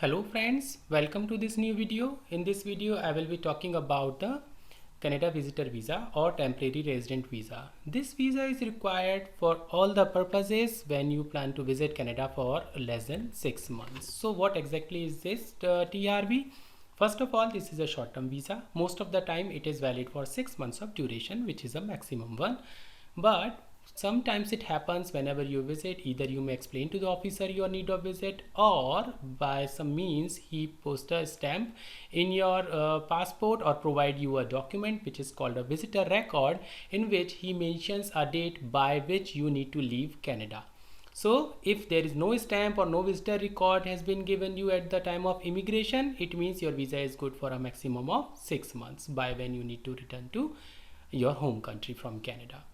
Hello friends, welcome to this new video. In this video I will be talking about the Canada Visitor Visa or Temporary Resident Visa. This visa is required for all the purposes when you plan to visit Canada for less than 6 months. So what exactly is this TRV? First of all, this is a short-term visa. Most of the time it is valid for 6 months of duration, which is a maximum one. But sometimes it happens whenever you visit, either you may explain to the officer your need of visit, or by some means he posts a stamp in your passport or provide you a document which is called a visitor record, in which he mentions a date by which you need to leave Canada. So if there is no stamp or no visitor record has been given you at the time of immigration, it means your visa is good for a maximum of 6 months by when you need to return to your home country from Canada.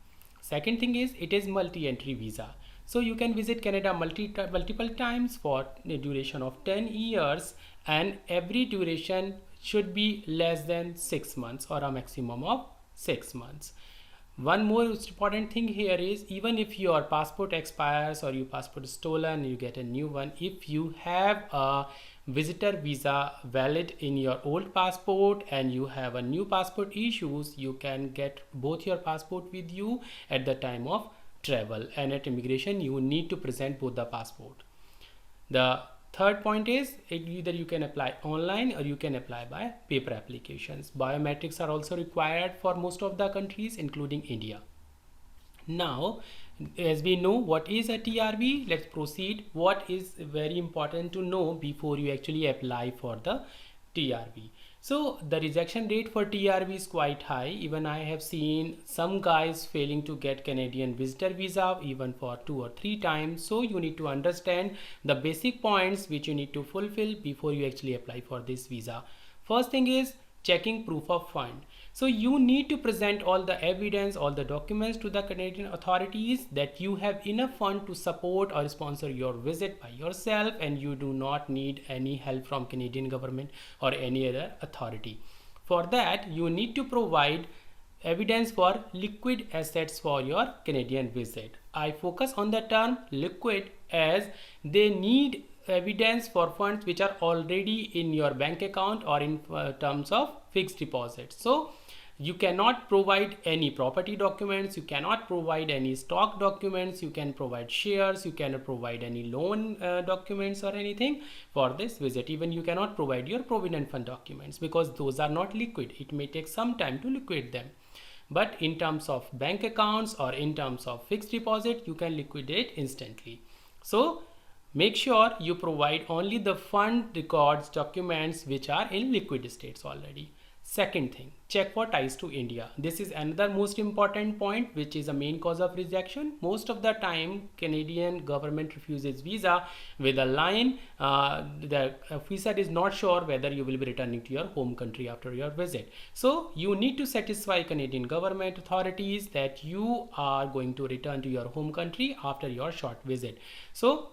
Second thing is, it is multi-entry visa. So you can visit Canada multiple times for the duration of 10 years, and every duration should be less than 6 months or a maximum of 6 months. One more important thing here is, even if your passport expires or your passport is stolen, you get a new one. If you have a visitor visa valid in your old passport and you have a new passport issues, you can get both your passport with you at the time of travel, and at immigration you need to present both the passport. The third point is, either you can apply online or you can apply by paper applications. Biometrics are also required for most of the countries, including India. Now, as we know what is a TRV, let's proceed. What is very important to know before you actually apply for the TRV? So the rejection rate for TRV is quite high. Even I have seen some guys failing to get Canadian visitor visa even for 2 or 3 times. So you need to understand the basic points which you need to fulfill before you actually apply for this visa. First thing is checking proof of fund. So you need to present all the evidence, all the documents to the Canadian authorities that you have enough fund to support or sponsor your visit by yourself, and you do not need any help from Canadian government or any other authority. For that, you need to provide evidence for liquid assets for your Canadian visit. I focus on the term liquid as they need evidence for funds which are already in your bank account or in terms of fixed deposits. So you cannot provide any property documents, you cannot provide any stock documents, you can provide shares, you cannot provide any loan documents or anything for this visit. Even you cannot provide your provident fund documents because those are not liquid. It may take some time to liquidate them. But in terms of bank accounts or in terms of fixed deposit, you can liquidate instantly. So make sure you provide only the fund records documents which are in liquid states already. Second thing, check for ties to India. This is another most important point, which is a main cause of rejection. Most of the time Canadian government refuses visa with a line, the officer is not sure whether you will be returning to your home country after your visit. So you need to satisfy Canadian government authorities that you are going to return to your home country after your short visit. So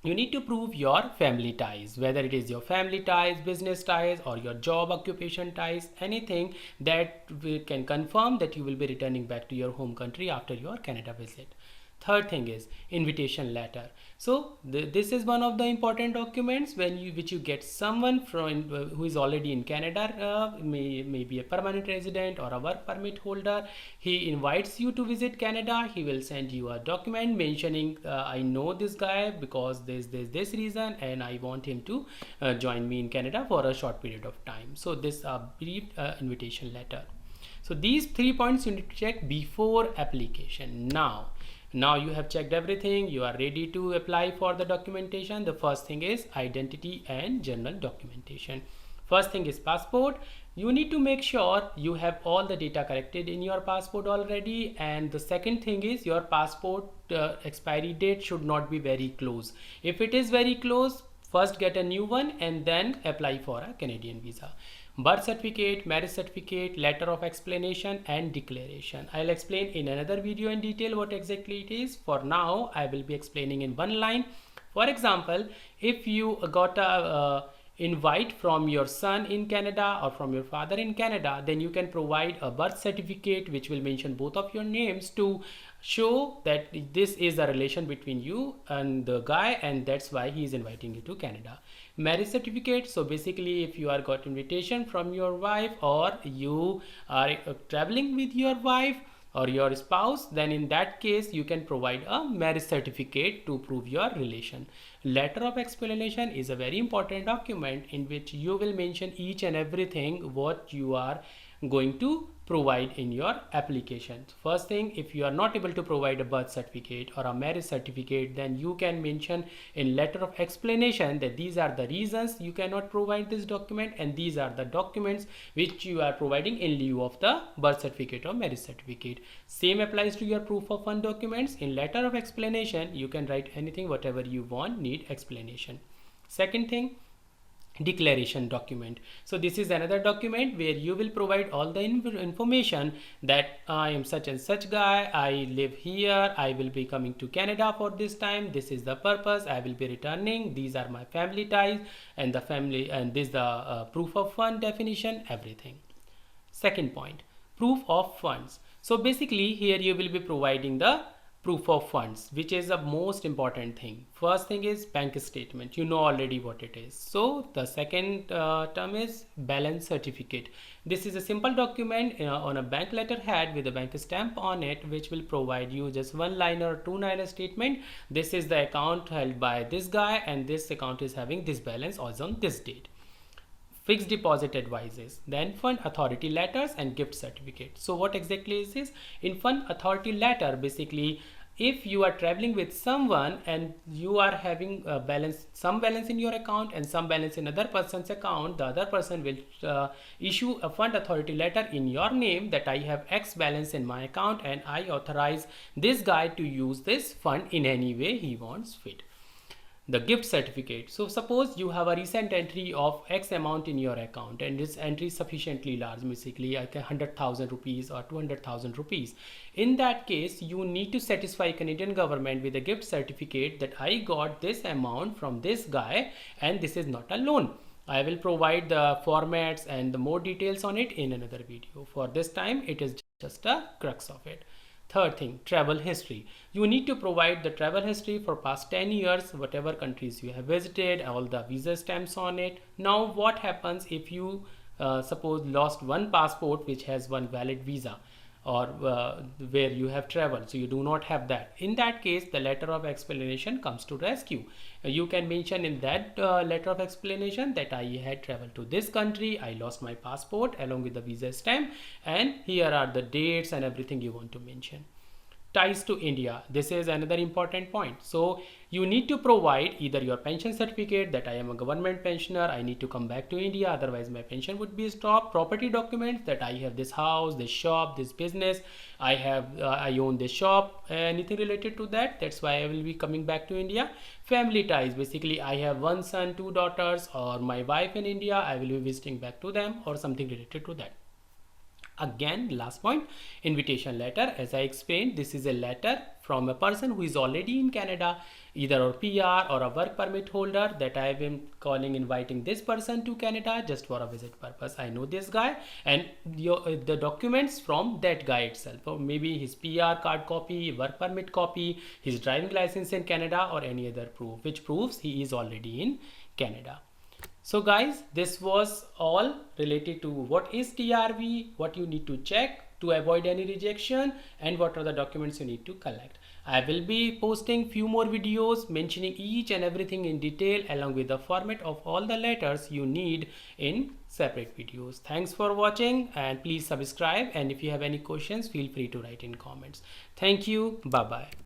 you need to prove your family ties, whether it is your family ties, business ties, or your job occupation ties, anything that we can confirm that you will be returning back to your home country after your Canada visit. Third thing is invitation letter. So this is one of the important documents which you get someone from who is already in Canada, may be a permanent resident or a work permit holder. He invites you to visit Canada. He will send you a document mentioning I know this guy because there's this reason and I want him to join me in Canada for a short period of time. So this brief invitation letter. So these 3 points you need to check before application. Now you have checked everything, you are ready to apply for the documentation. The first thing is identity and general documentation. First thing is passport. You need to make sure you have all the data collected in your passport already. And the second thing is your passport expiry date should not be very close. If it is very close, first get a new one and then apply for a Canadian visa. Birth certificate, marriage certificate, letter of explanation and declaration. I'll explain in another video in detail what exactly it is. For now, I will be explaining in one line. For example, if you got a invite from your son in Canada or from your father in Canada, then you can provide a birth certificate which will mention both of your names to show that this is a relation between you and the guy, and that's why he is inviting you to Canada. Marriage certificate. So basically, if you are got invitation from your wife, or you are traveling with your wife or your spouse, then in that case you can provide a marriage certificate to prove your relation. Letter of explanation is a very important document in which you will mention each and everything what you are going to provide in your application. First thing, if you are not able to provide a birth certificate or a marriage certificate, then you can mention in letter of explanation that these are the reasons you cannot provide this document, and these are the documents which you are providing in lieu of the birth certificate or marriage certificate. Same applies to your proof of fund documents. In letter of explanation, you can write anything whatever you want need explanation. Second thing, declaration document. So this is another document where you will provide all the information that I am such and such guy, I live here, I will be coming to Canada for this time, this is the purpose, I will be returning, these are my family ties and the family, and this the proof of fund definition, everything. Second point, proof of funds. So basically here you will be providing the proof of funds, which is the most important thing. First thing is bank statement, you know already what it is. So the second term is balance certificate. This is a simple document on a bank letterhead with a bank stamp on it, which will provide you just one line or two line statement. This is the account held by this guy, and this account is having this balance as on this date. Fixed deposit advices, then fund authority letters and gift certificate. So what exactly is this? In fund authority letter, basically if you are traveling with someone and you are having a balance, some balance in your account and some balance in other person's account, the other person will issue a fund authority letter in your name that I have X balance in my account and I authorize this guy to use this fund in any way he wants fit. The gift certificate. So suppose you have a recent entry of X amount in your account, and this entry is sufficiently large, basically like 100,000 rupees or 200,000 rupees. In that case, you need to satisfy Canadian government with a gift certificate that I got this amount from this guy and this is not a loan. I will provide the formats and the more details on it in another video. For this time, it is just a crux of it. Third thing, travel history. You need to provide the travel history for past 10 years, whatever countries you have visited, all the visa stamps on it. Now what happens if you suppose lost one passport which has one valid visa, or where you have traveled, so you do not have that. In that case, the letter of explanation comes to rescue. You can mention in that letter of explanation that I had traveled to this country, I lost my passport along with the visa stamp, and here are the dates and everything you want to mention. Ties to India. This is another important point. So you need to provide either your pension certificate that I am a government pensioner, I need to come back to India, otherwise my pension would be stopped. Property documents that I have this house, this shop, this business, I own this shop, anything related to that, that's why I will be coming back to India. Family ties, basically I have one son, two daughters, or my wife in India, I will be visiting back to them, or something related to that. Again, last point, invitation letter. As I explained, this is a letter from a person who is already in Canada, either a PR or a work permit holder, that I have been inviting this person to Canada just for a visit purpose. I know this guy, and the documents from that guy itself, or maybe his PR card copy, work permit copy, his driving license in Canada, or any other proof which proves he is already in Canada. So guys, this was all related to what is TRV, what you need to check to avoid any rejection, and what are the documents you need to collect. I will be posting few more videos mentioning each and everything in detail along with the format of all the letters you need in separate videos. Thanks for watching, and please subscribe, and if you have any questions, feel free to write in comments. Thank you. Bye bye.